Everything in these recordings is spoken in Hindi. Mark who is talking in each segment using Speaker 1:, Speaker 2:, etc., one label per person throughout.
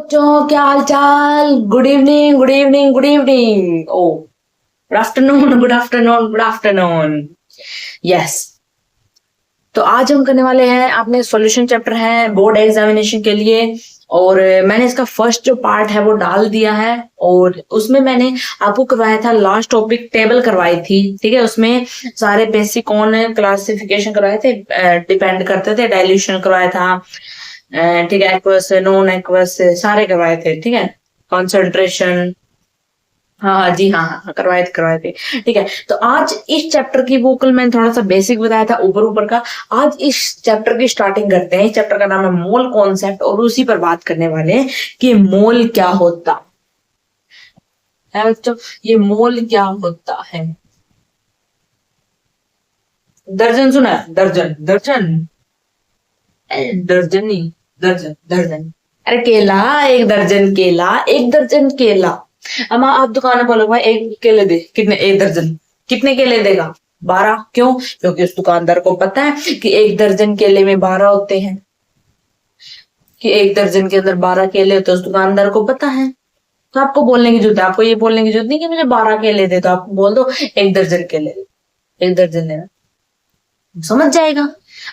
Speaker 1: बच्चों, क्या हाल चाल। Good evening, good evening, good evening. Oh, good afternoon, good afternoon, good afternoon. Yes, तो आज हम करने वाले हैं, आपने सॉल्यूशन चैप्टर है बोर्ड एग्जामिनेशन के लिए। और मैंने इसका फर्स्ट जो पार्ट है वो डाल दिया है। और उसमें मैंने आपको करवाया था, लास्ट टॉपिक टेबल करवाई थी, ठीक है। उसमें सारे बेसिक कौन क्लासिफिकेशन करवाए थे, डिपेंड करते थे, डाइल्यूशन करवाया था, ठीक है, एक्वस नॉन एक्वस सारे करवाए थे, ठीक है, कंसंट्रेशन। हाँ हाँ जी, हाँ हाँ करवाए थे। ठीक है, तो आज इस चैप्टर की वो कल मैंने थोड़ा सा बेसिक बताया था ऊपर ऊपर का। आज इस चैप्टर की स्टार्टिंग करते हैं। इस चैप्टर का नाम है मोल कॉन्सेप्ट और उसी पर बात करने वाले हैं कि मोल क्या होता है बच्चों। ये मोल क्या होता है। दर्जन सुना है? दर्जन, दर्जन, दर्जन नहीं, दर्जन, दर्जन। अरे केला, एक दर्जन केला, एक दर्जन केला। अम्मा आप दुकान में बोलो भाई एक केले दे, कितने? एक दर्जन। कितने केले देगा? 12। क्यों? क्योंकि उस दुकानदार को पता है कि एक दर्जन केले में 12 होते हैं, कि एक दर्जन के अंदर 12 केले होते हैं, उस दुकानदार को पता है। तो आपको बोलने की जरूरत है, आपको ये बोलने की जरूरत नहीं कि मुझे 12 केले दे, तो आप बोल दो एक दर्जन केले दे, एक दर्जन देना, समझ जाएगा।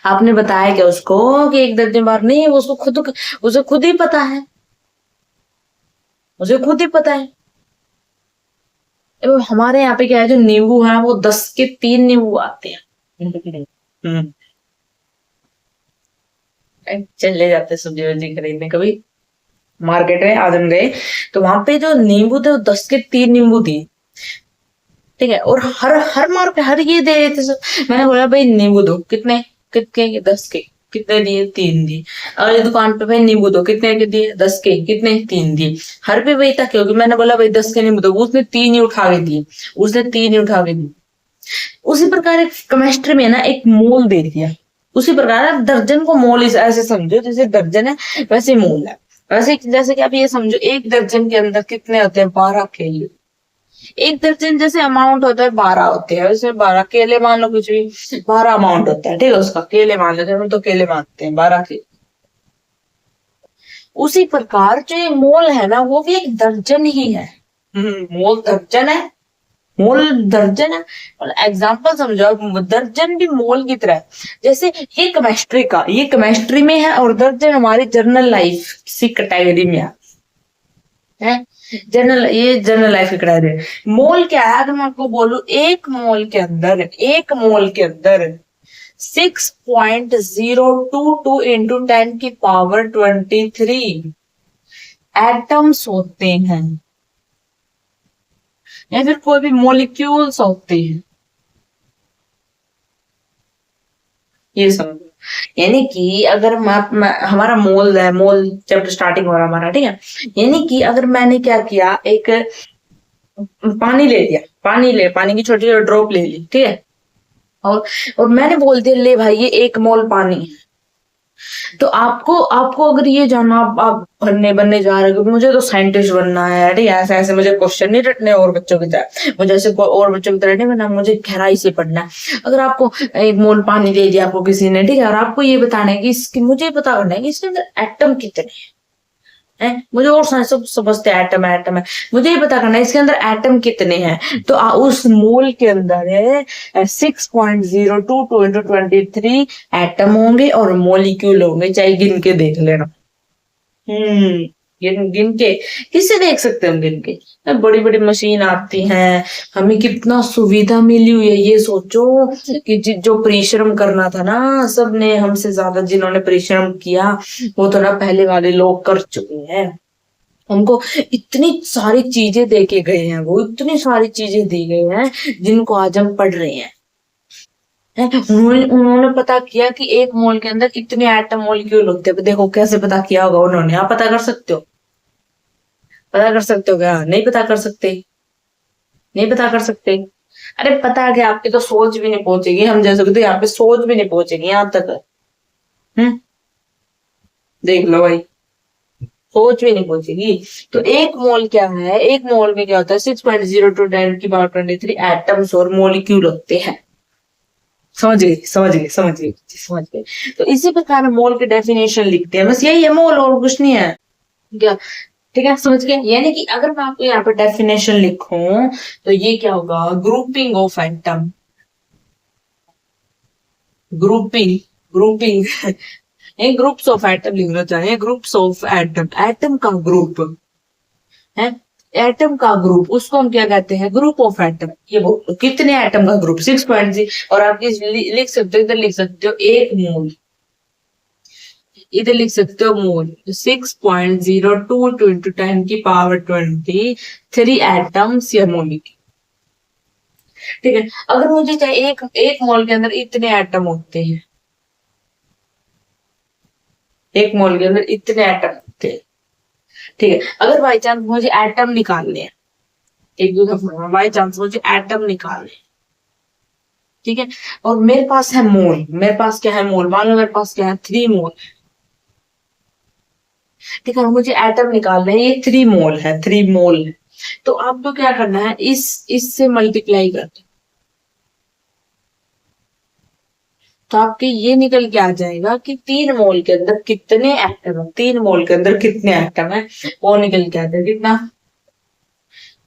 Speaker 1: आपने बताया क्या उसको कि एक दर्जन? बार नहीं, वो उसको खुद, उसे खुद ही पता है, उसे खुद ही पता है। अब हमारे यहाँ पे क्या है, जो नींबू है वो 10 के 3 नींबू आते हैं। हम्म, चले जाते सब्जी वब्जी खरीदने कभी मार्केट में। आज हम गए तो वहां पे जो नींबू थे वो 10 के 3 नींबू दिए, ठीक है। और हर हर मार्केट हर ये दे रहे थे सब। मैंने बोला भाई नींबू दो, कितने? कितने? 10 के। कितने दिए? 3 दिए। अगली दुकान पे भाई नींबू दो, कितने के दिए? 10 के। कितने? 3 दिए। हर पे वही था, क्योंकि मैंने बोला भाई 10 के नींबू दो, उसने 3 ही उठा के दिए, उसने 3 ही उठा के दिए। उसी प्रकार एक केमिस्ट्री में ना एक मोल दे दिया। उसी प्रकार आप दर्जन को मोल ऐसे समझो, जैसे दर्जन है वैसे मोल है। वैसे जैसे कि आप ये समझो, एक दर्जन के अंदर कितने होते हैं? 12 केले। एक दर्जन जैसे अमाउंट होता है 12 होते हैं, वैसे 12 केले मान लो, कुछ भी 12 अमाउंट होता है, ठीक है। उसका केले मान लेते हैं, हम तो केले मानते हैं 12 के। उसी प्रकार जो ये मोल है ना, वो भी एक दर्जन ही है। मोल दर्जन है, मोल दर्जन है। और एग्जाम्पल समझो आप, दर्जन भी मोल की तरह है। जैसे ये केमिस्ट्री का, ये केमिस्ट्री में है, और दर्जन हमारी जर्नल लाइफ किसी कैटेगरी में है। जनरल, ये जनरल लाइफ की कैटेगरी। मोल क्या है? अगर मैं आपको बोलूं, एक मोल के अंदर, एक मोल के अंदर 6.022 इंटू 10 की पावर 23 एटम्स होते हैं, या फिर कोई भी मोलिक्यूल्स होते हैं। ये समझो, यानी कि अगर हमारा मोल है, मोल चैप्टर स्टार्टिंग हो रहा हमारा, ठीक है। यानी कि अगर मैंने क्या किया, एक पानी ले लिया, पानी की छोटी छोटी ड्रॉप ले ली, ठीक है। और और मैंने बोल दिया ले भाई ये 1 मोल पानी है। तो आपको आपको अगर ये जानना, आप बनने जा रहे हो कि मुझे तो साइंटिस्ट बनना है, अरे ऐसे ऐसे मुझे क्वेश्चन नहीं रटने और बच्चों की तरह, मुझे ऐसे और बच्चों की तरह नहीं बनना, मुझे गहराई से पढ़ना है। अगर आपको 1 मोल पानी दे दिया आपको किसी ने, ठीक है, और आपको ये बताना है कि इसकी, मुझे पता करना है कि इसके अंदर एटम कितने है। मुझे और सब समझते हैं एटम है, एटम है, मुझे ये पता करना है इसके अंदर एटम कितने हैं। तो उस मोल के अंदर है 6.022 इंटू 23 एटम होंगे और मोलिक्यूल होंगे, चाहे गिन के देख लेना। गिन गिन के किससे देख सकते हैं हम? गिन के बड़ी बड़ी मशीन आती हैं, हमें कितना सुविधा मिली हुई है। ये सोचो कि जो परिश्रम करना था ना, सबने हमसे ज्यादा जिन्होंने परिश्रम किया वो तो ना पहले वाले लोग कर चुके हैं। उनको इतनी सारी चीजें दे के गए हैं, वो इतनी सारी चीजें दी गई हैं जिनको आज हम पढ़ रहे हैं। उन्होंने पता किया कि 1 मोल के अंदर कितने एटम मॉलिक्यूल होते हैं। देखो कैसे पता किया होगा उन्होंने, आप पता कर सकते हो? पता कर सकते हो क्या? नहीं पता कर सकते, नहीं पता कर सकते। अरे पता क्या, आपकी तो सोच भी नहीं पहुंचेगी, हम जैसे तो यहाँ पे सोच भी नहीं पहुंचेगी यहाँ तक। हम्म, देख लो भाई, सोच भी नहीं पहुंचेगी। तो 1 मोल क्या है? 1 मोल में क्या होता है? 6.022 की पावर 23 एटम्स और मोलिक्यूल होते हैं। समझ गए, समझ गए, समझ गए, समझ गए। तो इसी प्रकार मोल की डेफिनेशन लिखते हैं, बस यही है मोल, और कुछ नहीं है। क्या? ठीक है, समझ गए? यानी कि अगर मैं आपको यहाँ पे डेफिनेशन लिखूं तो ये क्या होगा? Grouping of atom, grouping, grouping ये ग्रुप्स ऑफ एटम लिखना चाहिए, ग्रुप्स ऑफ एटम, एटम का ग्रुप है, एटम का ग्रुप, उसको हम क्या कहते हैं? Group of atom. ये वो कितने एटम का ग्रुप? 6.0। और आप ये लिख सकते हो, इधर लिख सकते हो एक मोल, इधर लिख सकते हो मोल। 6.02 इंटू 10⁻23 एटम्स या मोलिक्यूल। ठीक है, अगर मुझे चाहिए एक एक मोल के अंदर इतने एटम होते हैं, एक मोल के अंदर इतने एटम होते हैं। ठीक है, अगर बाई चांस मुझे एटम निकालने हैं, एक दूसरा बाई चांस मुझे एटम निकालने हैं, ठीक है, और मेरे पास है मोल, मेरे पास क्या है? मोल। मान लो मेरे पास क्या है? 3 मोल। ठीक है, मुझे एटम निकालना है, ये 3 मोल है, 3 मोल है। तो आपको क्या करना है? इससे मल्टीप्लाई करना। तो आपके ये निकल के आ जाएगा कि 3 मोल के अंदर कितने एटम है, 3 मोल के अंदर कितने एटम है, वो निकल के आ जाएगा कितना?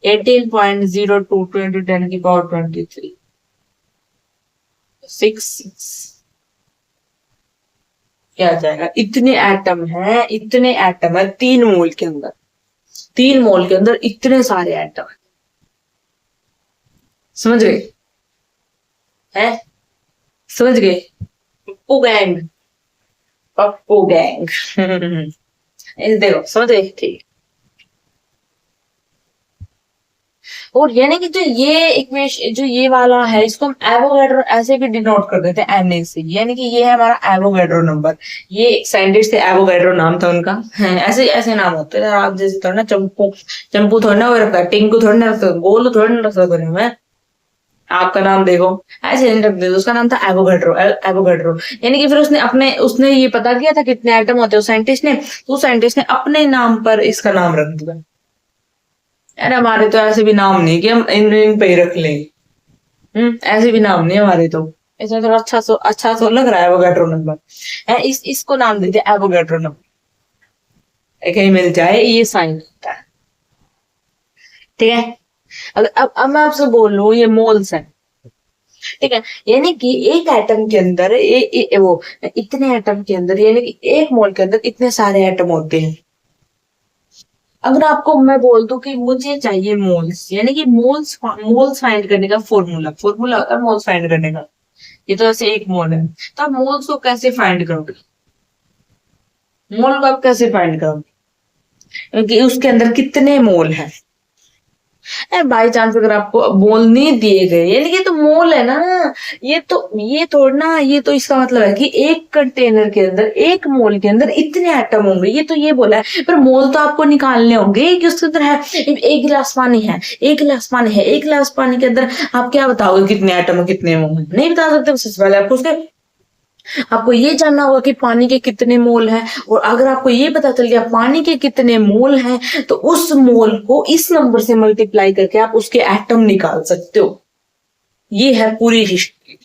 Speaker 1: 18.02 इंटू 10⁻23 66। क्या आ जाएगा? इतने एटम है, इतने एटम है 3 मोल के अंदर, 3 मोल के अंदर इतने सारे एटम है। समझ गए? है? समझ गए? पप्पू गैंग, पप्पू गैंग इस देखो, समझ गए? ठीक। और यानी कि जो ये इक्वेशन, जो ये वाला है, इसको हम एवोगैड्रो ऐसे भी डिनोट कर देते हैं, Na से। यानी कि ये है हमारा एवोगैड्रो नंबर। ये एक साइंटिस्ट थे, एवोगैड्रो नाम था उनका। ऐसे ऐसे नाम होते हैं। आप जैसे थोड़ा ना चंपू, चंपू थोड़ा ना वो रखता है, टिंकू थोड़ा ना रखता, गोलू थोड़ा ना रखता करें मैं। आपका नाम देखो, ऐसे नहीं रख देते। उसका नाम था एवोगैड्रो, एवोगैड्रो। यानी कि फिर उसने ये पता किया था कितने एटम होते हैं उस साइंटिस्ट ने, तो उस साइंटिस्ट ने अपने नाम पर इसका नाम रख दिया। यार हमारे तो ऐसे भी नाम नहीं कि हम इन पे ही रख लें। ऐसे भी नाम नहीं हमारे तो। इसमें थोड़ा अच्छा सो लग रहा है एवोगैड्रो नंबर। इसको नाम दे दिया एवोगैड्रो नंबर, कहीं मिल जाए ये साइन होता है। ठीक है, अगर अब मैं आपसे बोल रहा हूँ ये मोल्स है। ठीक है, यानी कि एक एटम के अंदर वो इतने एटम के अंदर, यानी कि एक मोल के अंदर इतने सारे एटम होते हैं। अगर आपको मैं बोल दूं कि मुझे चाहिए मोल्स, यानी कि मोल्स मोल्स फाइंड करने का फॉर्मूला, फॉर्मूला होता है मोल्स फाइंड करने का। ये तो ऐसे एक मोल है, तो आप मोल्स को कैसे फाइंड करोगे? मोल को आप कैसे फाइंड करोगे? क्योंकि उसके अंदर कितने मोल है। बाई चांस अगर आपको मोल नहीं दिए गए, यानी कि तो मोल है ना, ये तोड़ना, ये तो इसका मतलब है कि एक कंटेनर के अंदर, एक मोल के अंदर इतने एटम होंगे, ये तो ये बोला है। पर मोल तो आपको निकालने होंगे कि उसके अंदर है। एक गिलास पानी है, एक गिलास पानी है, एक गिलास पानी के अंदर आप क्या बताओगे कितने एटम है, कितने मोल है? नहीं बता सकते। सबसे पहले आपको उसके, आपको ये जानना होगा कि पानी के कितने मोल हैं। और अगर आपको ये पता चल गया पानी के कितने मोल हैं, तो उस मोल को इस नंबर से मल्टीप्लाई करके आप उसके एटम निकाल सकते हो। ये है पूरी हिस्ट्री।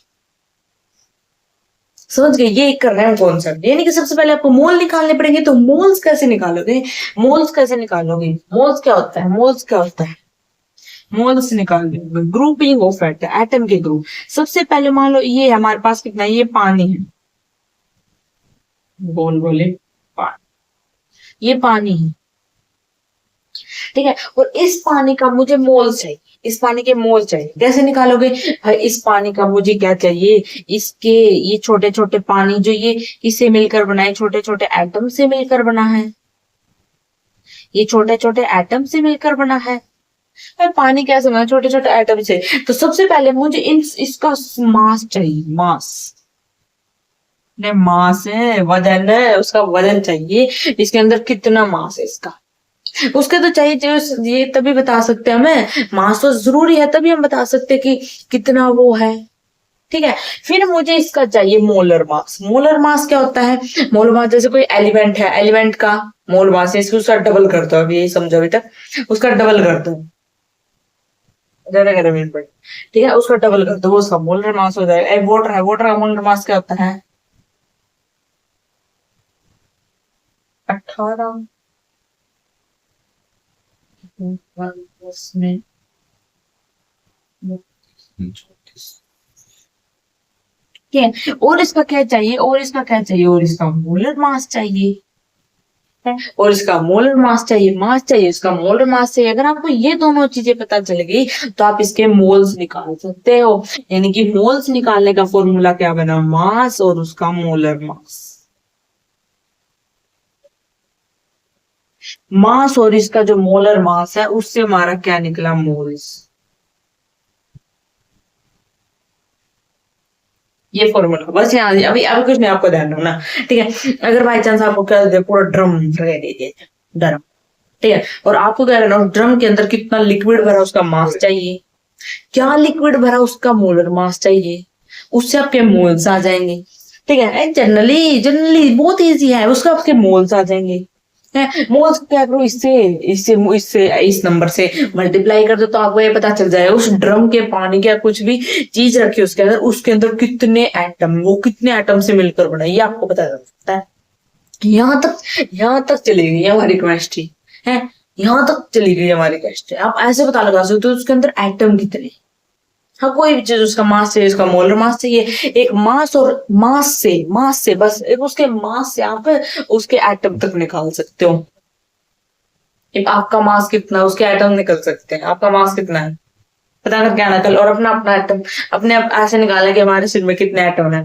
Speaker 1: समझ गए? ये कर रहे हैं कॉन्सेप्ट। यानी कि सबसे पहले आपको मोल निकालने पड़ेंगे। तो मोल्स कैसे निकालोगे? मोल्स कैसे निकालोगे? मोल्स क्या होता है? मोल्स क्या होता है? मोल्स निकाल ग्रुपिंग ऑफ एटम, एटम के ग्रुप। सबसे पहले मान लो ये हमारे पास कितना, ये पानी है, बोल बोले पानी, ये पानी है। ठीक है, और इस पानी का मुझे मोल चाहिए, इस पानी के मोल चाहिए। कैसे निकालोगे? भाई इस पानी का मुझे क्या चाहिए? इसके ये छोटे छोटे पानी जो ये किससे मिलकर बना है? छोटे छोटे एटम से मिलकर बना है। ये छोटे छोटे एटम से मिलकर बना है। भाई पानी कैसे बना? छोटे छोटे एटम से। तो सबसे पहले मुझे इसका मास चाहिए, मास। ने मास है, वजन है, उसका वजन चाहिए। इसके अंदर कितना मास है इसका, उसके तो चाहिए। जो ये तभी बता सकते हैं हमें, मास तो जरूरी है, तभी हम बता सकते हैं कि कितना वो है। ठीक है, फिर मुझे इसका चाहिए मोलर मास। मोलर मास क्या होता है? मोलर मास, जैसे कोई एलिमेंट है, एलिमेंट का मोल मास है, इसको उसका डबल करता हूँ। अभी यही समझो अभी तक, उसका डबल करता हूँ। ज्यादा ग्रामीण पर, ठीक है, उसका डबल कर दो, वो उसका मोलर मास हो जाएगा। वाटर है, वाटर का मोलर मास क्या होता है? 18। में ठीक है। और इसका क्या चाहिए, और इसका क्या चाहिए, और इसका मोलर मास चाहिए है, और इसका मोलर मास चाहिए, मास चाहिए, इसका मोलर मास चाहिए। अगर आपको ये दोनों चीजें पता चल गई तो आप इसके मोल्स निकाल सकते हो। यानी कि मोल्स निकालने का फॉर्मूला क्या बना, मास और उसका मोलर मास। मास और इसका जो मोलर मास है उससे हमारा क्या निकला, मोल्स। ये फॉर्मूला बस यहाँ अभी अभी कुछ नहीं, आपको ध्यान रखना ठीक है। अगर बाई चांस आपको क्या दे, पूरा ड्रम दे दिए, ड्रम ठीक है, और आपको क्या करना, ड्रम के अंदर कितना लिक्विड भरा उसका मास चाहिए, क्या लिक्विड भरा उसका मोलर मास चाहिए, उससे आपके मोल्स आ जाएंगे। ठीक है, जनरली जनरली बहुत इजी है, उसका आपके मोल्स आ जाएंगे। मोल्स क्या करो, इससे इससे इससे इस नंबर से मल्टीप्लाई कर दो तो आपको ये पता चल जाएगा उस ड्रम के पानी के कुछ भी चीज रखी उसके अंदर कितने एटम, वो कितने एटम से मिलकर बना, ये आपको पता चल सकता है। यहाँ तक चली गई हमारी केमिस्ट्री है, यहाँ तक चली गई हमारी केमिस्ट्री। आप ऐसे पता लगा सकते हो उसके अंदर एटम कितने। हाँ, कोई भी चीज, उसका मास चाहिए, उसका मोलर मास चाहिए, एक मास और मास से बस एक उसके मास से आप उसके एटम तक निकाल सकते हो। एक आपका मास कितना, उसके एटम निकल सकते हैं, आपका मास कितना है पता करके आना कल, और अपना अपना एटम अपने आप ऐसे निकाले कि हमारे शरीर में कितने एटम है।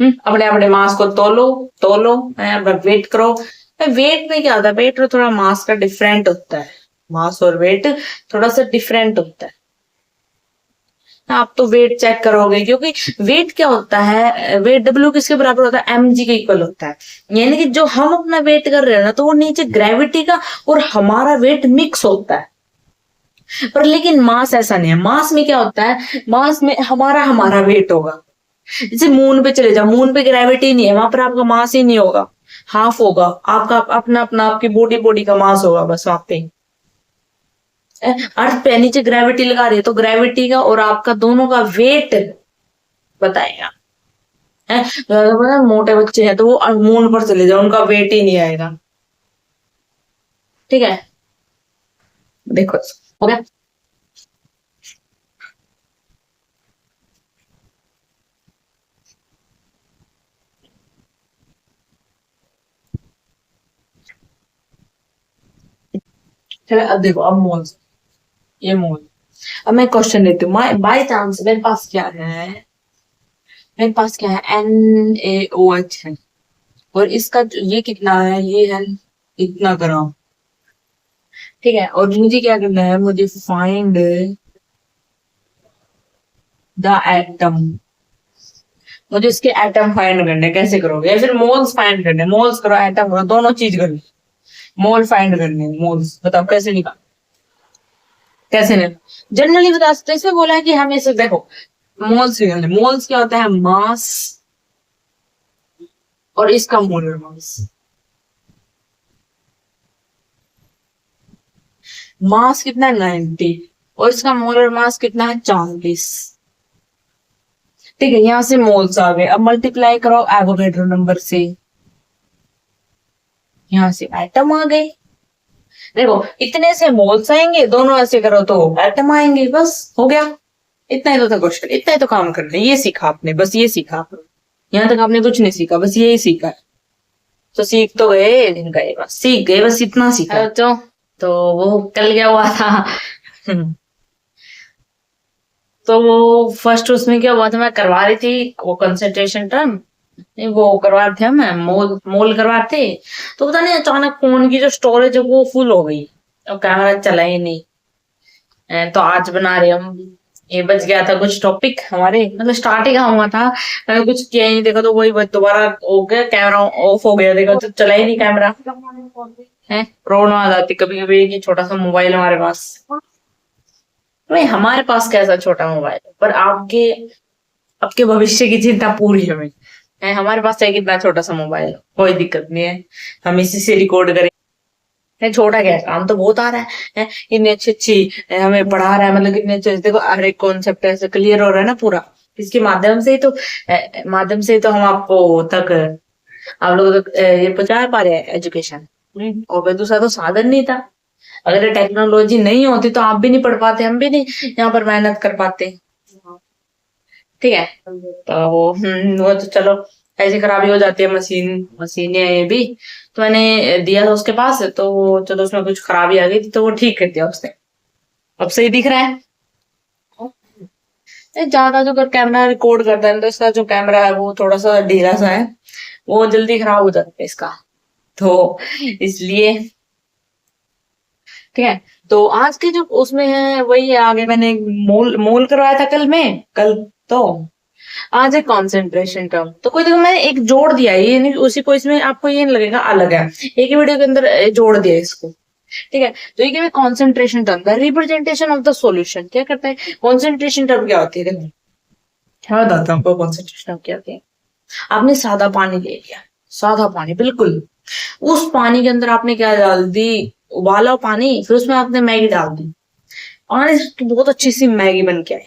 Speaker 1: अपने अपने मास को तोलो, अपना वेट करो। वेट में क्या होता है, वेट और थोड़ा मास का डिफरेंट होता है, मास और वेट थोड़ा सा डिफरेंट होता है। आप तो वेट चेक करोगे, क्योंकि वेट क्या होता है, वेट डब्ल्यू किसके बराबर होता है, mg के इक्वल होता है। यानी कि जो हम अपना वेट कर रहे हैं ना, तो वो नीचे ग्रेविटी का और हमारा वेट मिक्स होता है। पर लेकिन मास ऐसा नहीं है, मास में क्या होता है, मास में हमारा हमारा वेट होगा। जैसे मून पे चले जाओ, मून पे ग्रेविटी नहीं है, वहां पर आपका मास ही नहीं होगा, हाफ होगा आपका अपना अपना, आपकी बॉडी बॉडी का मास होगा बस वहां पे। अर्थ पे नीचे ग्रेविटी लगा रही है तो ग्रेविटी का और आपका दोनों का वेट बताएगा। मोटे बच्चे हैं तो वो मून पर चले जाओ, उनका वेट ही नहीं आएगा। ठीक है, देखो हो गया। चलो अब देखो, अब मोल्स, ये मोल। अब मैं क्वेश्चन लेती हूँ, बाई चांस मेरे पास क्या है, NaOH है, और इसका ये कितना है, ये है इतना ग्राम। ठीक है, और मुझे क्या करना है, मुझे फाइंड द एटम, मुझे इसके एटम फाइंड करने, कैसे करोगे, या फिर मोल्स फाइंड करने, मोल्स करो एटम करो, दोनों चीज करनी। मोल फाइंड करने, मोल्स बताओ कैसे निकाल, कैसे नहीं, जनरली बता सकते, इसमें बोला है कि हमें इसे देखो, मोल्स निकालने। मोल्स क्या होता है, मास और इसका मोलर मास। मास कितना है 90, और इसका मोलर मास कितना है 40। ठीक है, यहां से मोल्स आ गए, अब मल्टीप्लाई करो एवोगैड्रो नंबर से, यहां से एटम आ गए। देखो इतने से मोल्स आएंगे, दोनों ऐसे करो तो एटम आएंगे, बस हो गया। इतना ही तो था क्वेश्चन, इतना ही तो काम करना है, ये सीखा आपने, बस ये सीखा। यहाँ तक आपने कुछ नहीं सीखा, बस यही सीखा है। तो सीख तो गए, दिन गए, बस सीख गए, बस इतना सीखा तो वो कल क्या हुआ था तो वो फर्स्ट उसमें क्या हुआ था, मैं करवा रही थी वो कंसंट्रेशन टर्म, वो करवा रहे थे, मैं मोल मोल करवाते, तो पता नहीं अचानक फोन की जो स्टोरेज है वो फुल हो गई, और कैमरा चला ही नहीं। तो आज बना रहे हम, ये बच गया था कुछ टॉपिक हमारे, मतलब स्टार्ट ही कहाँ हुआ था, मैंने कुछ किया ही नहीं, देखा तो वही दोबारा हो गया, कैमरा ऑफ हो गया, देखा तो चला ही नहीं कैमरा है। प्रॉब्लम आ जाती कभी कभी कि छोटा सा मोबाइल हमारे पास, भाई हमारे पास कैसा छोटा मोबाइल, पर आपके आपके भविष्य की चिंता पूरी हमें है, हमारे पास चाहे कितना छोटा सा मोबाइल, कोई दिक्कत नहीं है, हम इसी से रिकॉर्ड करें। छोटा क्या है, काम तो बहुत आ रहा है, इतनी अच्छी अच्छी हमें पढ़ा रहा है, मतलब कितने अच्छे, देखो हर एक कॉन्सेप्ट ऐसे क्लियर हो रहा है ना पूरा, इसके माध्यम से ही तो हम आपको तक, आप लोग तक ये पहुंचा पा रहे हैं एजुकेशन, और दूसरा तो साधन नहीं था। अगर ये टेक्नोलॉजी नहीं होती तो आप भी नहीं पढ़ पाते, हम भी नहीं यहाँ पर मेहनत कर पाते। ठीक है, तो वो तो चलो ऐसी खराबी हो जाती है, मशीनें ये भी। तो मैंने दिया था उसके पास, तो वो चलो उसमें कुछ खराबी आ गई थी तो वो ठीक कर दिया उसने, अब सही दिख रहा है। ज्यादा जो अगर कैमरा रिकॉर्ड करता है तो इसका जो कैमरा है वो थोड़ा सा ढीला सा है, वो जल्दी खराब हो जाता है इसका, तो इसलिए। ठीक है, तो आज के जो उसमें है वही है, आगे मैंने मोल मोल करवाया था कल तो आज है कंसंट्रेशन टर्म। तो कोई देखो मैंने एक जोड़ दिया है, ये नहीं उसी को, इसमें आपको ये नहीं लगेगा अलग है, एक ही वीडियो के अंदर जोड़ दिया इसको। ठीक है, तो ये क्या है concentration term, the representation of the solution. क्या करता है कंसंट्रेशन टर्म, क्या होती है देखो, क्या बताता हूँ आपको कंसंट्रेशन टर्म क्या होती है। आपने सादा पानी ले लिया, सादा पानी बिल्कुल, उस पानी के अंदर आपने क्या डाल दी, उबाला पानी, फिर उसमें आपने मैगी डाल दी, पानी से बहुत अच्छी सी मैगी बन के आई,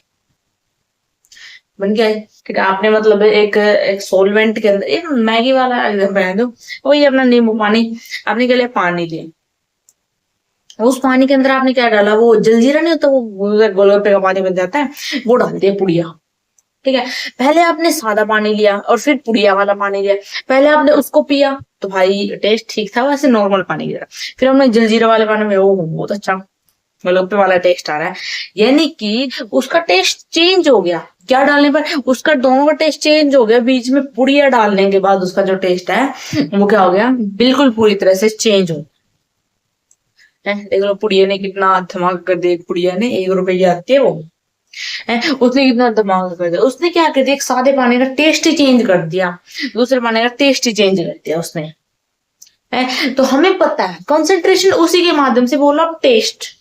Speaker 1: ठीक है। आपने मतलब एक सोलवेंट के अंदर, एक मैगी वाला एग्जाम्पल है दो, वही अपना नींबू पानी, आपने के लिए पानी लिया, उस पानी के अंदर आपने क्या डाला, वो जलजीरा नहीं होता, वो गोलगप्पे का पानी बन जाता है, वो डाल दिया पुड़िया। ठीक है, पहले आपने सादा पानी लिया और फिर पुड़िया वाला पानी लिया, पहले आपने उसको पिया तो भाई टेस्ट ठीक था, वैसे नॉर्मल पानी गिरा, फिर हमने जलजीरा वाले पानी में, वो बहुत अच्छा गोलगप्पे वाला टेस्ट आ रहा है, यानी कि उसका टेस्ट चेंज हो गया। क्या डालने पर उसका दोनों का टेस्ट चेंज हो गया, बीच में पुड़िया डालने के बाद उसका जो टेस्ट है वो क्या हो गया, बिल्कुल पूरी तरह से चेंज हो। देख लो पुड़िया ने कितना धमाका कर दिया, पुड़िया ने 1 रुपए की आती है वो है, उसने कितना धमाका कर दिया, उसने क्या कर दिया, एक सादे पानी का टेस्ट ही चेंज कर दिया, दूसरे पानी का टेस्ट ही चेंज कर दिया उसने है। तो हमें पता है कंसंट्रेशन उसी के माध्यम से बोला टेस्ट।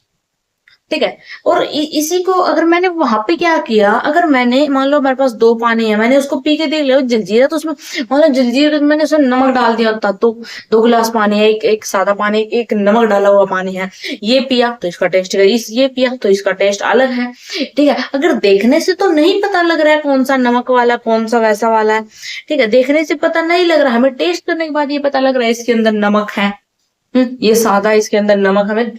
Speaker 1: ठीक है, और इसी को अगर मैंने वहां पे क्या किया, अगर मैंने मान लो मेरे पास 2 पानी है, मैंने उसको पी के देख लिया जलजीरा, तो उसमें मान लो जलजीरा मैंने उसमें नमक डाल दिया होता, तो 2 गिलास पानी है, एक सादा पानी, एक नमक डाला हुआ पानी है, ये पिया तो इसका टेस्ट, ये पिया तो इसका टेस्ट अलग है। ठीक है, अगर देखने से तो नहीं पता लग रहा है कौन सा नमक वाला कौन सा वैसा वाला है, ठीक है, देखने से पता नहीं लग रहा, हमें टेस्ट करने के बाद ये पता लग रहा है इसके अंदर नमक है, ये सादा इसके अंदर नमक, हमें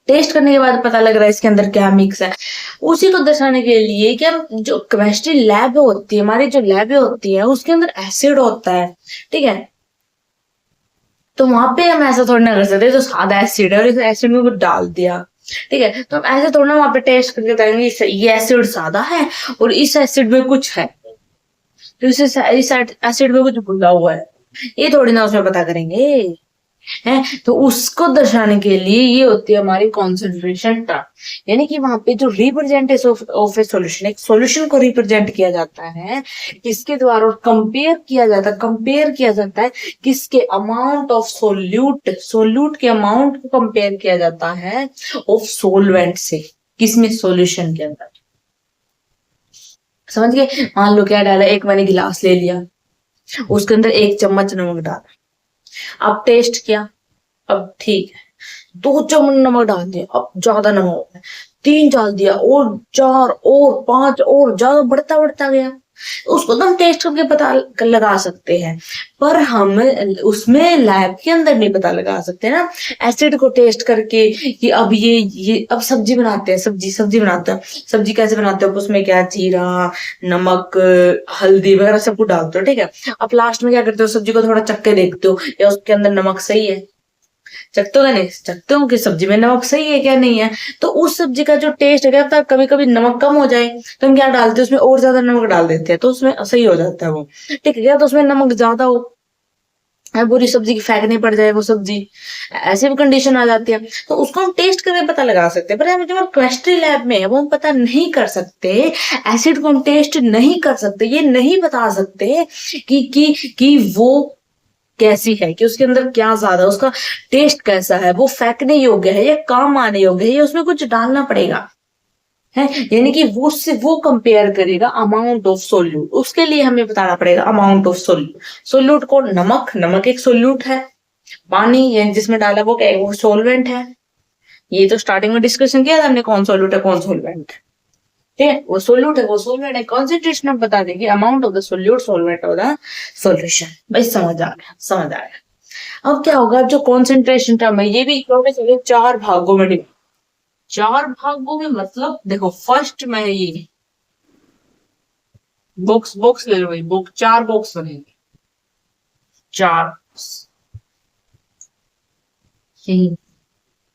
Speaker 1: टेस्ट करने के बाद पता लग रहा है इसके अंदर क्या मिक्स है। उसी को दर्शाने के लिए कि हम जो केमिस्ट्री लैब होती है, हमारी जो लैब होती है उसके अंदर एसिड होता है। ठीक है, तो वहां पे हम ऐसा थोड़ा ना कर सकते, तो सादा एसिड है और इस एसिड में कुछ डाल दिया, ठीक है, तो हम ऐसे थोड़ा ना वहां पे टेस्ट करके बताएंगे ये एसिड सादा है और इस एसिड में कुछ है, तो इस एसिड में कुछ घुला हुआ है, ये थोड़ी ना उसमें पता करेंगे है। तो उसको दर्शाने के लिए ये होती है हमारी कॉन्सेंट्रेशन टर्म, यानी कि वहां पे जो रिप्रेजेंटेशन ऑफ ए सॉल्यूशन, एक सॉल्यूशन को रिप्रेजेंट किया जाता है किसके द्वारा, और कंपेयर किया जाता है किसके, अमाउंट ऑफ सोल्यूट के अमाउंट को कंपेयर किया जाता है ऑफ सोलवेंट से, किसमें, सॉल्यूशन के अंदर। समझ गए, मान लो क्या डाला, एक मैंने गिलास ले लिया, उसके अंदर 1 चम्मच नमक डाला, अब टेस्ट किया, अब ठीक है, 2 चम्मच नमक डाल दिया, अब ज्यादा नमक हो गया, 3 डाल दिया, और 4 और 5 और ज्यादा बढ़ता बढ़ता गया, उसको तो हम टेस्ट करके पता लगा सकते हैं, पर हम उसमें लैब के अंदर नहीं पता लगा सकते ना, एसिड को टेस्ट करके कि अब ये अब सब्जी बनाते हैं, सब्जी बनाते हैं, सब्जी कैसे बनाते हैं, उसमें क्या जीरा नमक हल्दी वगैरह सब कुछ डालते हो, ठीक है, अब लास्ट में क्या करते हो, सब्जी को थोड़ा चख के देखते हो या उसके अंदर नमक सही है, चखते हो नहीं, चखते हो कि सब्जी में नमक सही है क्या नहीं है, तो उस सब्जी का जो टेस्ट है, क्या कभी कभी नमक कम हो जाए तो हम क्या डालते हैं उसमें, और ज्यादा नमक डाल देते हैं, तो उसमें सही हो जाता है वो, ठीक है, क्या तो उसमें नमक ज्यादा हो, पूरी सब्जी की फेंकनी पड़ जाए वो सब्जी, ऐसी भी कंडीशन आ जाती है, तो उसको हम टेस्ट करके पता लगा सकते हैं, पर जब हम केमिस्ट्री लैब में है वो हम पता नहीं कर सकते, एसिड को हम टेस्ट नहीं कर सकते, ये नहीं बता सकते कि वो कैसी है, कि उसके अंदर क्या ज्यादा, उसका टेस्ट कैसा है, वो फेंकने योग्य है या काम आने योग्य है, या उसमें कुछ डालना पड़ेगा है, यानी कि वो कंपेयर करेगा अमाउंट ऑफ सोल्यूट, उसके लिए हमें बताना पड़ेगा अमाउंट ऑफ सोल्यूट को, नमक एक सोल्यूट है, पानी जिसमें डाला वो क्या, वो सोलवेंट है, ये तो स्टार्टिंग में डिस्कशन किया था हमने, कौन सोल्यूट है कौन सोलवेंट, ठीक है, वो सोल्यूट है वो सोलवेंट है, कॉन्सेंट्रेशन हम बता देंगे, amount of the solute solvent of the solution. भाई समझ आ गया, अब क्या होगा, जो कॉन्सेंट्रेशन टर्म है ये भी इक्वल चलिए 4 भागों में डिवाइड। 4 भागों में मतलब देखो, फर्स्ट में ये बॉक्स बॉक्स ले लो भाई, बॉक्स 4 बॉक्स बनेंगे, 4, यही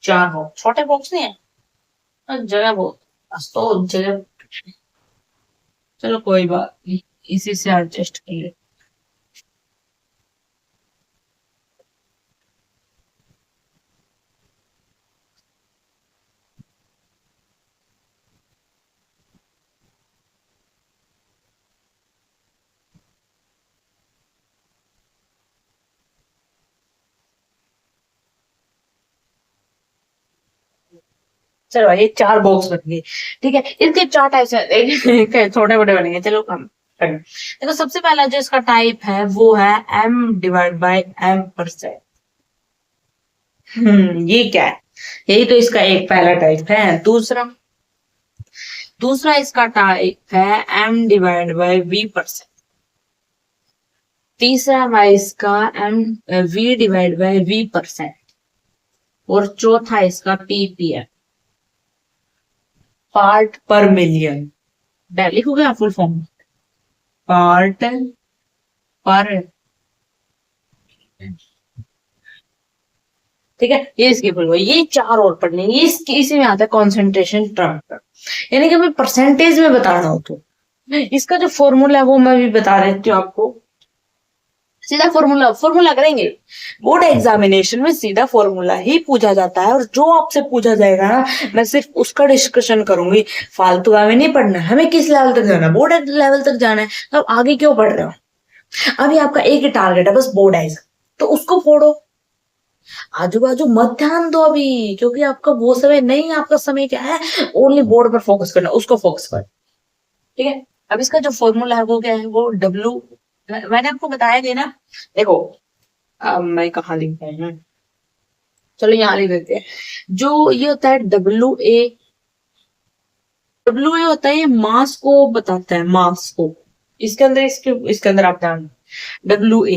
Speaker 1: 4 बॉक्स, छोटे बॉक्स नहीं है, जगह बहुत, बस तो जगह, चलो कोई बात नहीं, इसी से एडजस्ट कर ले। चलो ये 4 बॉक्स बन गए, ठीक है। इसके 4 टाइप्स है, छोटे बड़े बनेंगे, चलो हम करें। देखो सबसे पहला जो इसका टाइप है वो है m/m%। ये क्या है, यही तो इसका एक पहला टाइप है। दूसरा दूसरा इसका टाइप है m/v%। तीसरा है इसका v/v%। और चौथा इसका ppm, पार्ट पर मिलियन। लिखोगे आप फुल फॉर्म, पार्ट पर, ठीक है, ये इसकी फुल फॉर्म। ये 4 और पढ़ लेंगे, इसी में आता है कॉन्सेंट्रेशन ट्रांसफर, यानी कि परसेंटेज में बताना हो तो इसका जो फॉर्मूला है वो मैं भी बता देती हूँ आपको। सीधा फॉर्मूला फॉर्मूला करेंगे, बोर्ड एग्जामिनेशन में सीधा फॉर्मूला ही पूछा जाता है, और जो आपसे पूछा जाएगा ना मैं सिर्फ उसका डिस्कशन करूंगी, फालतू का हमें नहीं पढ़ना। हमें किस लेवल तक जाना है, बोर्ड लेवल तक जाना है, तो अब आगे क्यों पढ़ रहे हो। अभी आपका एक ही टारगेट है बस, बोर्ड है, तो उसको फोड़ो, आजू बाजू मत ध्यान दो अभी, क्योंकि आपका वो समय नहीं, आपका समय क्या है, ओनली बोर्ड पर फोकस करना, उसको फोकस कर, ठीक है। अब इसका जो फॉर्मूला है वो क्या है, वो डब्ल्यू, मैंने आपको बताया था ना। देखो अब मैं कहाँ लिख रहा हूँ, चलो यहाँ लिख देते हैं। जो ये होता है डब्ल्यू ए होता है, ये मास को बताता है, मास को। इसके अंदर आप ध्यान, डब्ल्यू ए,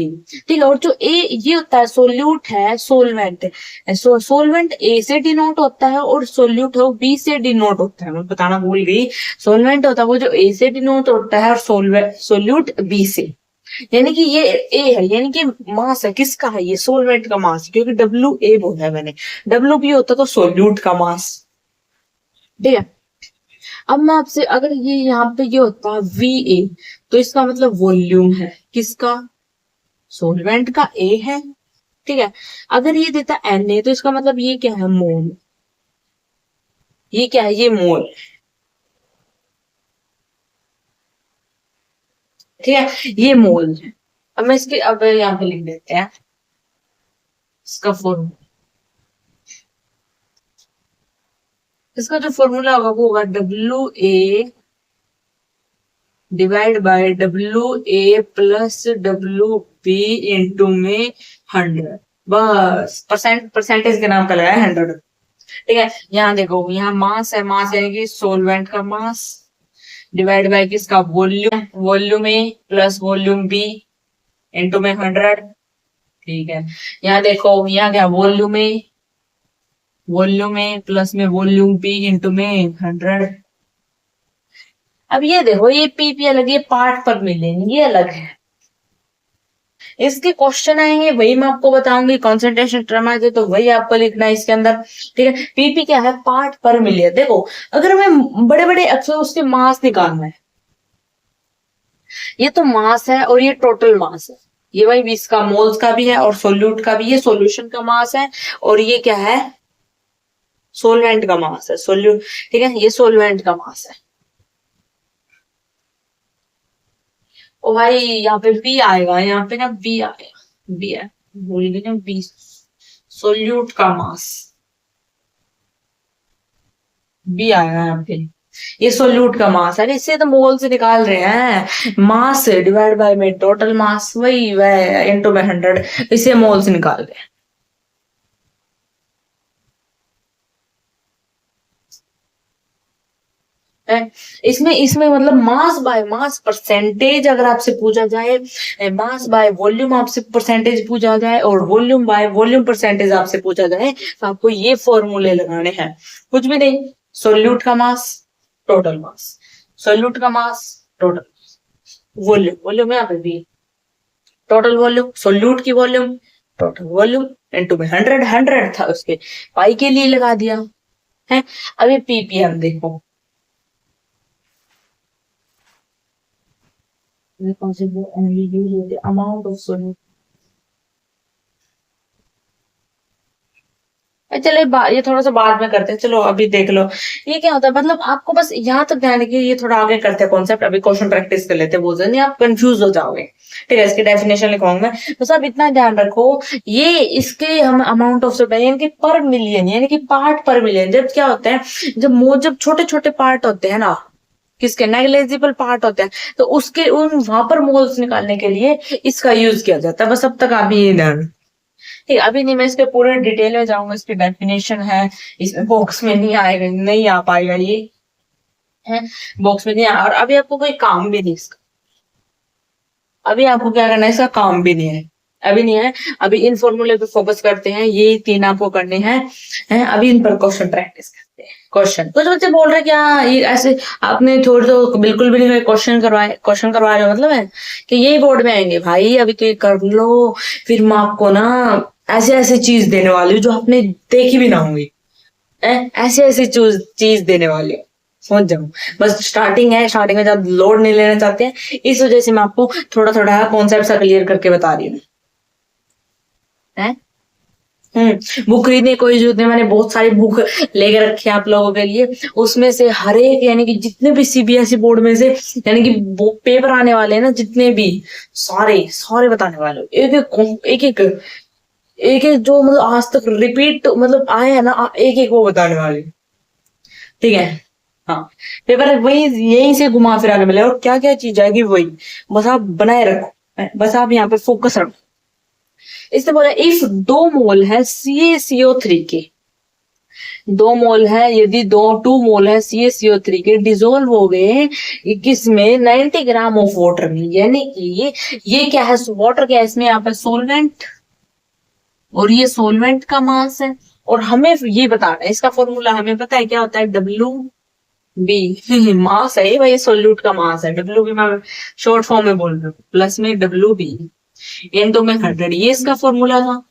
Speaker 1: ठीक है। और जो ए ये होता है सोल्यूट है, सोलवेंट, सोलवेंट ए से डिनोट होता है, और सोल्यूट है वो बी से डिनोट होता है, मैं बताना भूल गई। सोलवेंट होता है वो जो ए से डिनोट होता है, और सोल्यूट बी से, यानी कि ये ए है, यानी कि मास है, किसका है, ये सोलवेंट का मास, क्योंकि डब्ल्यू ए बोला है मैंने, डब्ल्यू बी होता तो सोल्यूट का मास, ठीक है। अब मैं आपसे, अगर ये यहाँ पे ये होता है वी ए, तो इसका मतलब वॉल्यूम है, किसका, सोलवेंट का ए है, ठीक है। अगर ये देता एन ए, तो इसका मतलब ये क्या है, मोल, ये क्या है, ये मोल, ठीक है, ये मोल है। अब मैं इसके, अब यहाँ पे लिख देते हैं इसका फॉर्मूला, इसका जो फॉर्मूला होगा वो होगा W A divide by W A plus W B into में 100, बस परसेंटेज के नाम का लगा है 100, ठीक है। यहाँ देखो, यहाँ मास है, मास यानी कि सोलवेंट का मास, डिवाइड बाय किसका, वॉल्यूम, वॉल्यूम ए प्लस वॉल्यूम बी इंटू में 100, ठीक है। यहाँ देखो, यहाँ क्या, वॉल्यूम ए प्लस में वॉल्यूम बी इंटू में 100। अब ये देखो, ये पी अलग, ये पार्ट पर मिलेंगे, ये अलग है। इसके क्वेश्चन आएंगे वही मैं आपको बताऊंगी, कॉन्सेंट्रेशन टर्म आए तो वही आपको लिखना है इसके अंदर, ठीक है। पीपी क्या है, पार्ट पर मिलियन। देखो अगर हमें बड़े बड़े अक्षर उसके मास निकालना है, ये तो मास है और ये टोटल मास है, ये भाई इसका मोल्स का भी है और सोल्यूट का भी, ये सोल्यूशन का मास है, और ये क्या है, सोलवेंट का मास है, सोल्यूट, ठीक है, ये सोलवेंट का मास है। ओ भाई यहाँ पे बी आएगा, यहाँ पे ना बी आएगा, बी है, भूल गई ना, बी सोल्यूट का मास, बी आएगा यहाँ पे, ये सोल्यूट का मास है, इससे तो मोल से निकाल रहे हैं, मास डिवाइड बाय में टोटल मास, वही वह इंटू में 100, इसे मोल से निकाल रहे हैं। है। इसमें इसमें मतलब मास बाय मास परसेंटेज अगर आपसे पूछा जाए, मास बाय वॉल्यूम आपसे परसेंटेज पूछा जाए, और वॉल्यूम बाय वॉल्यूम परसेंटेज आपसे पूछा जाए, तो आपको ये फॉर्मूले लगाने हैं, कुछ भी नहीं। सोल्यूट का मास, टोटल मास, सोल्यूट का मास, टोटल वॉल्यूम, वॉल्यूम यहाँ पे भी टोटल वॉल्यूम, सोल्यूट की वॉल्यूम, टोटल वॉल्यूम, इनटू में 100, 100 था उसके पाई के लिए लगा दिया है। अभी पीपीएम देखो, अमाउंट ऑफ सोल्यूट। चले ये थोड़ा सा बाद में करते हैं, चलो अभी देख लो ये क्या होता है। मतलब आपको बस यहाँ तक ध्यान रखिए, ये थोड़ा आगे करते हैं कॉन्सेप्ट, अभी क्वेश्चन प्रैक्टिस कर लेते हैं, वो नहीं आप कंफ्यूज हो जाओगे। ठीक है, इसकी डेफिनेशन लिखवाऊंगा मैं, बस आप इतना ध्यान रखो। ये इसके हम अमाउंट ऑफ सोल्यूट यानी कि पर मिलियन, यानी कि पार्ट पर मिलियन। जब क्या होता है, जब छोटे छोटे पार्ट होते हैं ना, किसके नेग्लेजिबल पार्ट होते हैं, तो उसके उन वहां पर मोल्स निकालने के लिए इसका यूज किया जाता है। बस अब तक आप ये ध्यान। ठीक, अभी नहीं मैं इसके पूरे डिटेल में जाऊंगा, इसकी डेफिनेशन है, इसमें बॉक्स में नहीं आएगा, नहीं आ पाएगा ये है, बॉक्स में नहीं आ। और अभी आपको कोई काम भी नहीं इसका, अभी आपको क्या करना है, इसका काम भी नहीं है, अभी नहीं है। अभी इन फॉर्मूले पे फोकस करते हैं, ये तीन आपको करने हैं, अभी इन पर क्वेश्चन प्रैक्टिस करते हैं। क्वेश्चन कुछ बच्चे बोल रहे क्या ये ऐसे आपने थोड़ी तो बिल्कुल भी नहीं क्वेश्चन करवाए, क्वेश्चन करवा रहे हो मतलब है कि यही बोर्ड में आएंगे। भाई अभी तो ये कर लो, फिर मैं आपको ना ऐसे ऐसे चीज देने वाली हूँ जो आपने देखी भी ना होंगी, ऐसे ऐसे चीज देने वाली हूँ, समझ जाओ। बस स्टार्टिंग है, स्टार्टिंग में जब लोड नहीं लेना चाहते हैं, इस वजह से मैं आपको थोड़ा थोड़ा कॉन्सेप्ट सा क्लियर करके बता रही हूँ। बुक खरीदने की कोई जरूरत नहीं, मैंने बहुत सारी बुक लेकर रखी है आप लोगों के लिए। उसमें से हर एक यानी कि जितने भी सीबीएसई बोर्ड में से यानी कि पेपर आने वाले हैं ना, जितने भी सारे सारे बताने वाले, एक एक एक एक एक एक जो मतलब आज तक रिपीट मतलब आए हैं ना, एक एक वो बताने वाले। ठीक है, हाँ, पेपर वही यहीं से घुमा फिरा के मिले, और क्या क्या चीज आएगी वही, बस आप बनाए रखो, बस आप यहाँ पे फोकस रखो। इसने बोला इफ 2 मोल है CaCO3 के, 2 मोल है, यदि 2 मोल है CaCO3 के डिजोल्व हो गए किसमें, 90 ग्राम ऑफ वाटर में, यानी कि ये क्या है, वाटर क्या है, इसमें यहाँ पे सोलवेंट, और ये सोलवेंट का मास है। और हमें ये बताना है, इसका फॉर्मूला हमें पता है क्या होता है, WB मास है ये भाई, सोल्यूट का मास है, WB मैं शॉर्ट फॉर्म में बोल रहा हूँ, प्लस में WB इनटू में 100, ये इसका फॉर्मूला था।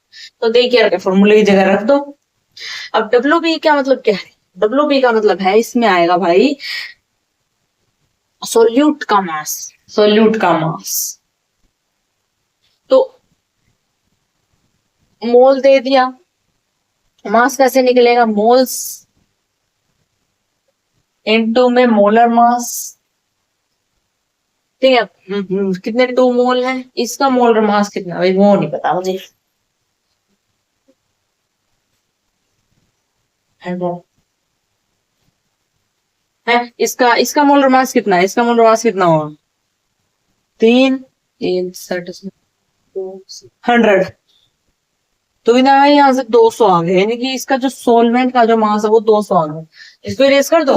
Speaker 1: तो देखिए रखे, फॉर्मूले की जगह रख दो। अब WB क्या मतलब क्या है, WB का मतलब है, इसमें आएगा भाई सोल्यूट का मास, सोल्यूट का मास। तो मोल दे दिया, मास कैसे निकलेगा, मोल्स इनटू में मोलर मास। ठीक है, कितने 2 मोल है, इसका मोलर मास कितना भाई वो नहीं पता मुझे, है इसका इसका मोलर मास कितना है, इसका मोलर मास कितना होगा, 3 100। तो बिना यहाँ से 200 आ गए, यानी कि इसका जो सोलवेंट का जो मास है वो 200 आ गया। इसको इरेज कर दो,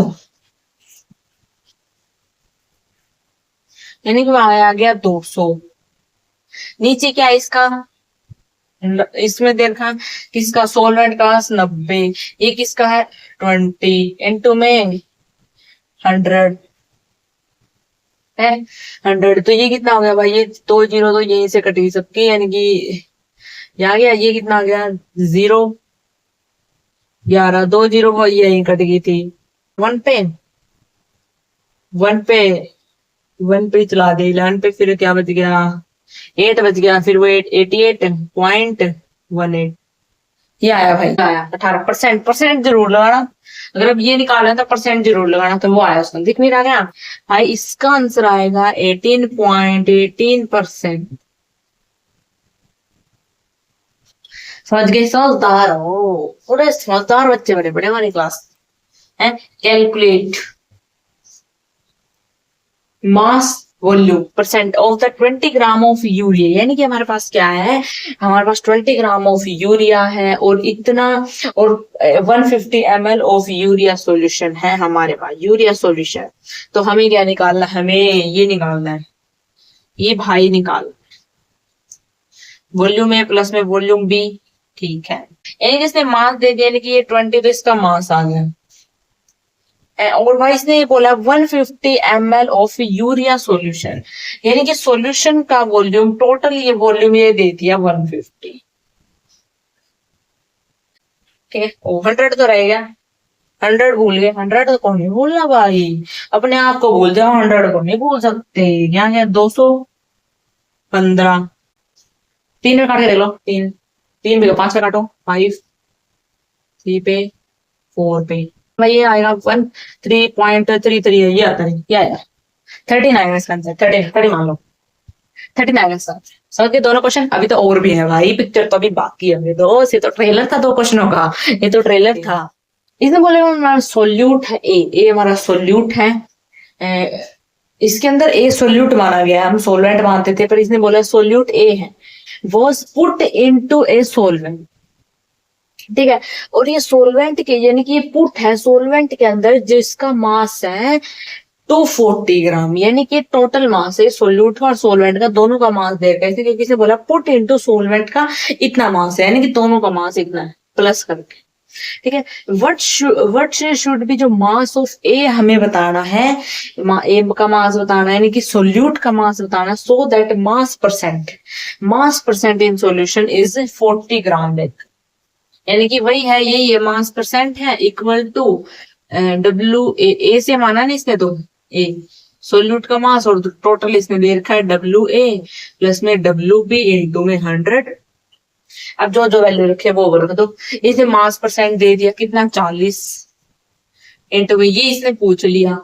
Speaker 1: यानी कि आ गया 200। नीचे क्या है इसका, इसमें देखा किसका सोलवेंट का 90, ये किसका है 20 इनटू में 100 है 100। तो ये कितना हो गया भाई, ये 2 जीरो तो यहीं से कटी सबकी, यानी कि यहाँ गया, ये कितना आ गया 0 11, 2 जीरो वो यहीं कट गई थी, वन पे वन पे वन पे चला दी, 11 पे फिर क्या बच गया, 8 बच गया, फिर वो 88.18 ये आया भाई, आया 18%। परसेंट जरूर लगाना, अगर अब ये निकालना तो परसेंट जरूर लगाना, तो वो आया उसमें, दिख नहीं रहा क्या भाई, इसका आंसर आएगा 18.18%। समझ गए, समझदार हो, थोड़े समझदार बच्चे बड़े बड़े हमारी क्लास है। Calculate mass volume percent of the 20 gram of urea, यानी कि हमारे पास क्या है, हमारे पास 20 ग्राम ऑफ यूरिया है और इतना, और 150 ml ऑफ यूरिया सॉल्यूशन है हमारे पास, यूरिया सॉल्यूशन। तो हमें क्या निकालना है, हमें ये निकालना है, ये भाई निकाल, वॉल्यूम ए प्लस में वॉल्यूम बी, ठीक है। यानी कि इसने मास दे दिया, यानी कि ये 20, तो इसका मास आ गया, और भाई इसने ये बोला 150 ml ऑफ यूरिया सॉल्यूशन, यानी कि सॉल्यूशन का वॉल्यूम, टोटल ये वॉल्यूम ये दे दिया 150, ठीक है। ओ 100 तो रहेगा, 100 भूल गए, 100 को नहीं भूलना भाई, अपने आप को भूल जाओ, 100 को नहीं भूल सकते। क्या है 215, 3 में काट के देख लो, 3 3 पे 5 पे काटो, 5 3 पे 4 पे, भाई ये आएगा 13.33, ये आता है, क्या आया 13 आएगा इसका आंसर, 30 मान लो, 13 आएगा इसका। समझ के दोनों क्वेश्चन, अभी तो और भी है भाई, पिक्चर तो अभी बाकी है अभी तो, ये तो ट्रेलर था 2 क्वेश्चनों का, ये तो ट्रेलर था। इसने बोले हमारा सोल्यूट है ए हमारा सोल्यूट है, इसके अंदर ए सोल्यूट माना गया है, हम सोलवेंट मानते थे, पर इसने बोला सोल्यूट ए है, was put into A solvent, ठीक है। और ये सोलवेंट के, यानी कि ये पुट है सोलवेंट के अंदर, जिसका मास है 240 ग्राम, यानी कि टोटल मास है सोल्यूट का और सोलवेंट का, दोनों का मास दे रखा है, क्योंकि किसी बोला पुट इनटू सोलवेंट का इतना मास है, यानी कि दोनों का मास इतना है प्लस करके, ठीक है। वट शुड बी, जो मास ऑफ ए हमें बताना है, ए का मास बताना है, यानी कि सोल्यूट का मास बताना, so that mass percent in solution is 40 ग्राम लेकर, यानी कि वही है, यही है मास परसेंट है, इक्वल टू डब्ल्यू ए से माना नहीं इसने, तो ए सोल्यूट का मास, और टोटल इसने दे रखा है डब्ल्यू ए प्लस में डब्ल्यू बी इंटू में 100। अब जो जो वैल्यू रखे वो रख दो, इसने मास परसेंट दे दिया कितना 40, इंटू में ये इसने पूछ लिया,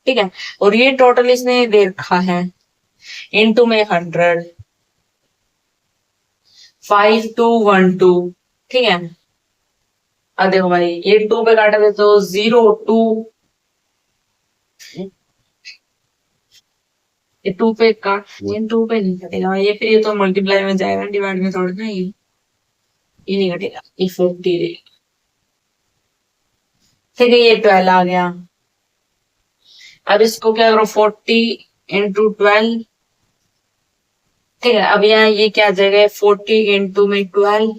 Speaker 1: ठीक है, और ये टोटल इसने दे रखा है इंटू में 100, 5212, ठीक है। अब देखो भाई, ये 2 पे काटा तो 0 2, ये 2 पे काट, ये 2 पे नहीं कटेगा ये, फिर ये तो मल्टीप्लाई में जाएगा, डिवाइड में थोड़ा ना, ये नहीं कटेगा, ये 40 रहेगा, ठीक है। ये 12 आ गया, अब इसको क्या करो 40 इंटू 12, ठीक है। अब यहाँ ये क्या आ जाएगा 40 इंटू में 12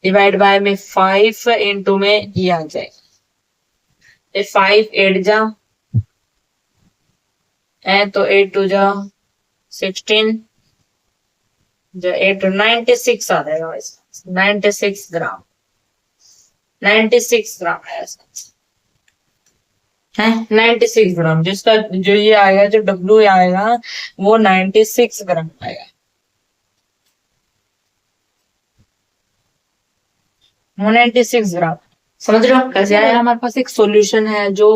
Speaker 1: डिवाइड बाय में 5 इंटू में ये आ जाएगा, 5 8 जा, तो 8 2 जा 16, 8 96 आ जाएगा, 96 ग्राम, 96 ग्राम है 96 ग्राम, जिसका जो ये आएगा, जो डब्ल्यू आएगा वो 96 ग्राम आएगा, 96 ग्राम। समझ रहे हो कैसे आया, हमारे पास एक सॉल्यूशन है जो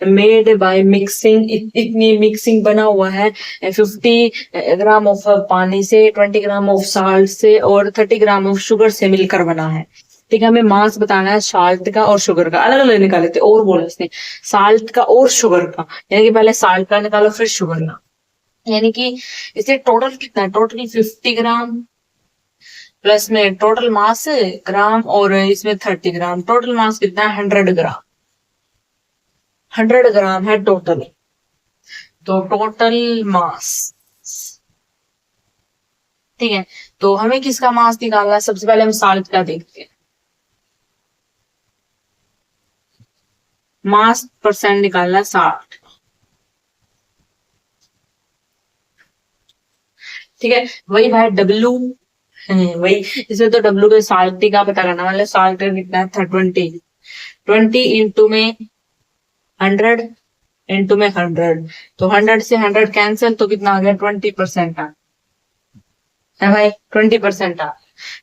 Speaker 1: मेड बाय मिक्सिंग, इतनी मिक्सिंग बना हुआ है 50 ग्राम ऑफ पानी से, 20 ग्राम ऑफ साल्ट से और 30 ग्राम ऑफ शुगर से मिलकर बना है, ठीक है। हमें मास बताना है साल्ट का और शुगर का, अलग अलग निकाले थे, और बोला इसने साल्ट का और शुगर का, यानी कि पहले साल्ट का निकालो फिर शुगर का, यानी कि इसे टोटल कितना है, टोटल 50 ग्राम प्लस में टोटल मास ग्राम, और इसमें 30 ग्राम, टोटल मास कितना है 100 ग्राम, 100 ग्राम है टोटल, तो टोटल मास, ठीक है। तो हमें किसका मास निकालना है, सबसे पहले हम साल्ट का देखते हैं, मास परसेंट निकालना है 60, ठीक है। वही भाई डब्ल्यू, वही इसमें तो डब्ल्यू के साल्ट का पता करना, मतलब साल्ट कितना है 20 इंटू में 100 इंटू में 100, तो 100 से 100 कैंसिल, तो कितना आ गया 20% आ है भाई, 20% आ।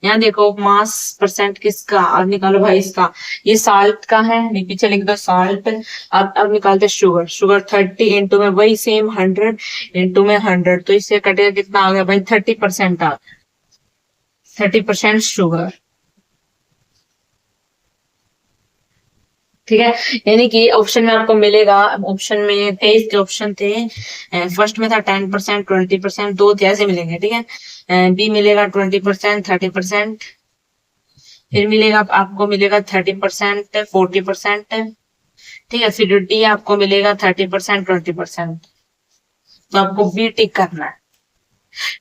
Speaker 1: यहाँ देखो मास परसेंट किसका, अब निकालो भाई इसका, ये साल्ट का है, पीछे लिख दो साल्ट, अब निकालते शुगर, शुगर 30 इंटू में वही सेम 100 इंटू में 100, तो इससे कटेगा कितना आ गया भाई 30% आ, 30% शुगर, ठीक है, यानी कि ऑप्शन में आपको मिलेगा, ऑप्शन में 23 के ऑप्शन थे, फर्स्ट में था 10%, 20%, दो ऐसे मिलेंगे, ठीक है। बी मिलेगा 20%, 30%, फिर मिलेगा आपको मिलेगा 30%, 40%, ठीक है, फिर डी आपको मिलेगा 30%, 20%। तो आपको बी टिक करना है।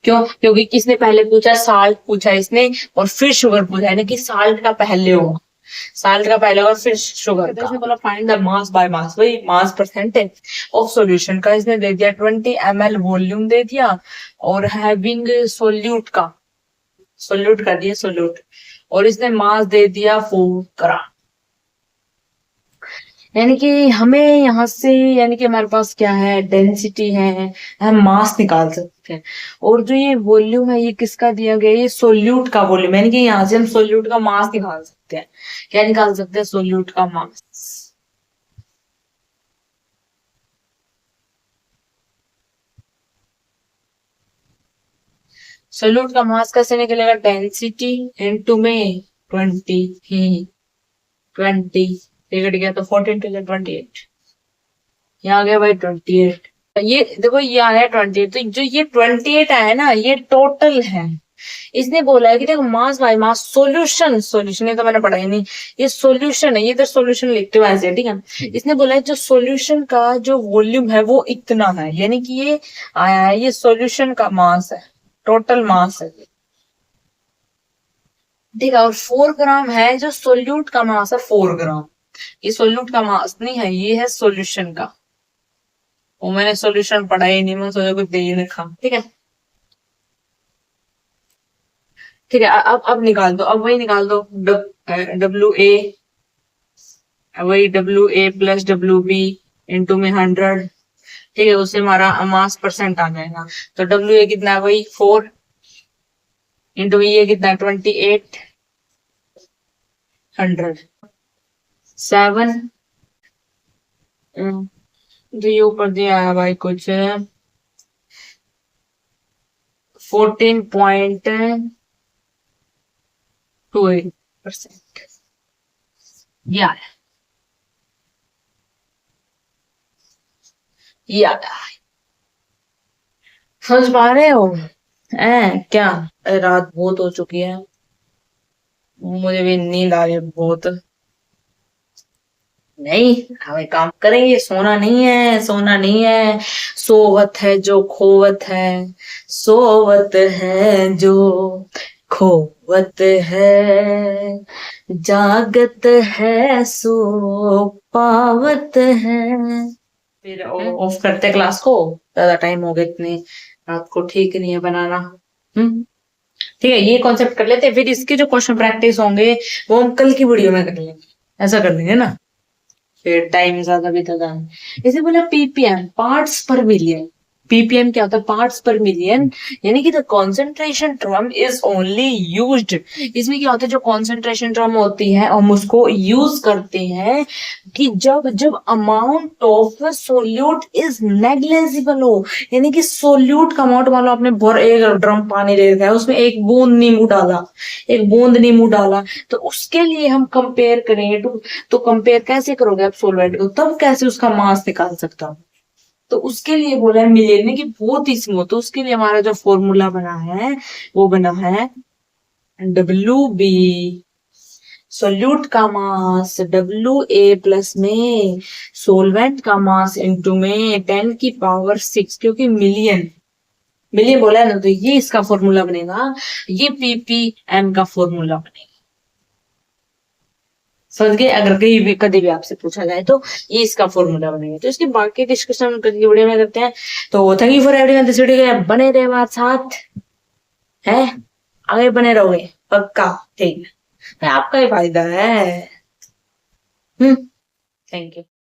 Speaker 1: क्यों? क्योंकि किसने पहले पूछा, साल्ट पूछा इसने, और फिर शुगर पूछा, यानी कि साल्ट का पहले होगा, साल्ट का पहले होगा फिर शुगर का। इसने बोला find the mass by mass, वही मास परसेंटेज ऑफ सॉल्यूशन का। इसने दे दिया 20 ml वॉल्यूम दे दिया, और हैविंग सोल्यूट का, सोल्यूट कर दिया सोल्यूट, और इसने मास दे दिया 4 ग्राम। यानी कि हमें यहाँ से, यानी कि हमारे पास क्या है, डेंसिटी है, हम मास निकाल सकते हैं। और जो ये वॉल्यूम है ये किसका दिया गया है, ये सोल्यूट का वॉल्यूम, यानी कि यहाँ से हम सोल्यूट का मास निकाल सकते हैं। क्या निकाल सकते हैं? सोल्यूट का मास। सोल्यूट का मास कैसे निकलेगा? डेंसिटी इनटू में 20 ही 20 बिगड़ गया तो 14 टू 28, यहाँ आ गया भाई 28। ये देखो ये आया 28, तो जो ये 28 आया है ना ये टोटल है। इसने बोला है कि देखो mass by mass solution, solution ये तो मैंने पढ़ा ही नहीं, ये सोल्यूशन है, ये इधर सोल्यूशन लिखते हुए ऐसे, ठीक है। इसने बोला है जो सोल्यूशन का जो वॉल्यूम है वो इतना है, यानी कि ये आया है, ये सोल्यूशन का मास है, टोटल मास है, ठीक है। और 4 ग्राम है जो सोल्यूट का मास है, 4 ग्राम। ये सोल्यूट का मास नहीं है, ये है सोल्यूशन का। वो मैंने सोल्यूशन पढ़ा ही नहीं, मैं सोचा कुछ दे ही रखा, ठीक है। ठीक है, अब निकाल दो, अब वही निकाल दो, डब्ल्यू ए, वही W A plus W B into में 100, ठीक है, उससे हमारा मास परसेंट आ जाएगा। तो डब्ल्यू ए कितना है? वही 4 इंटू ये कितना है? 28, 100, 7, तो ये ऊपर दिया है भाई कुछ 14.28%, या या समझ पा रहे हो? क्या? रात बहुत हो चुकी है, मुझे भी नींद आ रही है बहुत। नहीं, हमें काम करेंगे, सोना नहीं है, सोना नहीं है। सोवत है जो खोवत है, सोवत है जो खोवत है, जागत है सो पावत है। फिर ऑफ करते क्लास को, ज्यादा टाइम हो गया, इतनी रात को ठीक नहीं है बनाना। ठीक है, ये कॉन्सेप्ट कर लेते हैं, फिर इसके जो क्वेश्चन प्रैक्टिस होंगे वो हम कल की वीडियो में कर लेंगे, ऐसा कर लेंगे ना, फिर टाइम ज्यादा बीतेगा। इसे बोला पीपीएम, पार्ट्स पर मिलियन। पीपीएम क्या होता है? पार्ट्स पर मिलियन, यानी कि the concentration term is only used. इसमें क्या होता है, जो कॉन्सेंट्रेशन टर्म होती है हम उसको यूज करते हैं कि जब जब amount of solute is negligible हो, यानी कि सोल्यूट का अमाउंट, मान लो आपने भर एक ड्रम पानी ले रखा है, उसमें एक बूंद नींबू डाला, एक बूंद नींबू डाला, तो उसके लिए हम कंपेयर करेंगे तो कंपेयर कैसे करोगे आप सॉल्वेंट को, तब कैसे उसका मास निकाल सकता हूँ? तो उसके लिए बोला है मिलियन की बहुत ही स्मूथ, तो उसके लिए हमारा जो फॉर्मूला बना है वो बना है डब्ल्यू बी, सोल्यूट का मास, डब्ल्यू ए प्लस में सोलवेंट का मास इंटू में 10⁶, क्योंकि मिलियन, मिलियन बोला है ना, तो ये इसका फॉर्मूला बनेगा, ये पीपीएम का फॉर्मूला बनेगा। समझ गए? अगर कहीं भी कभी भी आपसे पूछा जाए तो ये इसका फॉर्मूला बनेगा। तो इसके बाकी डिस्कशन कल की वीडियो में करते हैं। तो thank you for everyone, this video के बने रहे हमारे साथ, है आगे बने रहोगे पक्का, ठीक है, आपका ही फायदा है। Thank you.